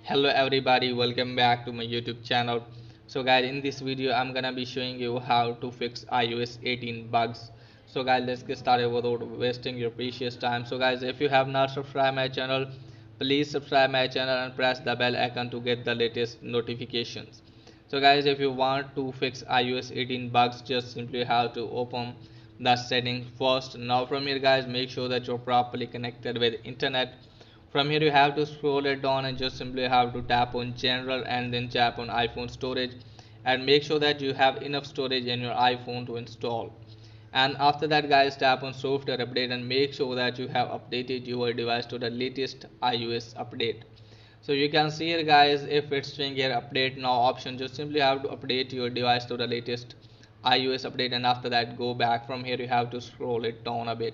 Hello everybody, welcome back to my YouTube channel. So guys, in this video I'm gonna be showing you how to fix iOS 18 bugs. So guys, let's get started without wasting your precious time. So guys, if you have not subscribed my channel, please subscribe my channel and press the bell icon to get the latest notifications. So guys, if you want to fix iOS 18 bugs, just simply have to open the settings first. Now from here guys, make sure that you're properly connected with internet. From here you have to scroll it down and just simply have to tap on general and then tap on iPhone storage, and make sure that you have enough storage in your iPhone to install. And after that guys, tap on software update and make sure that you have updated your device to the latest iOS update. So you can see here guys, if it's showing here update now option, just simply have to update your device to the latest iOS update, and after that go back. From here you have to scroll it down a bit.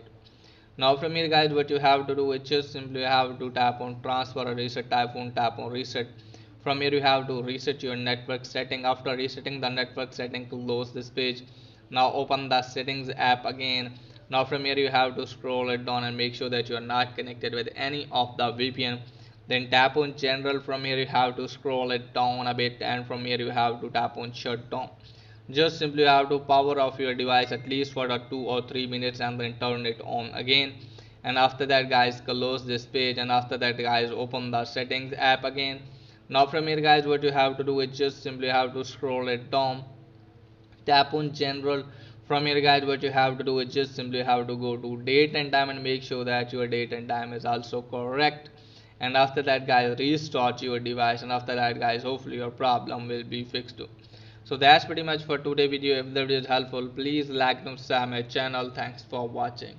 Now from here guys, what you have to do is just simply have to tap on transfer or reset iPhone, tap on reset. From here you have to reset your network setting. After resetting the network setting, close this page. Now open the settings app again. Now from here you have to scroll it down and make sure that you are not connected with any of the VPN. Then tap on general. From here you have to scroll it down a bit, and from here you have to tap on shutdown. Just simply have to power off your device at least for the 2 or 3 minutes and then turn it on again. And after that guys, close this page, and after that guys, open the settings app again. Now from here guys, what you have to do is just simply have to scroll it down, tap on general. From here guys, what you have to do is just simply have to go to date and time and make sure that your date and time is also correct. And after that guys, restart your device, and after that guys, hopefully your problem will be fixed. So that's pretty much for today video. If the video is helpful, please like and subscribe my channel. Thanks for watching.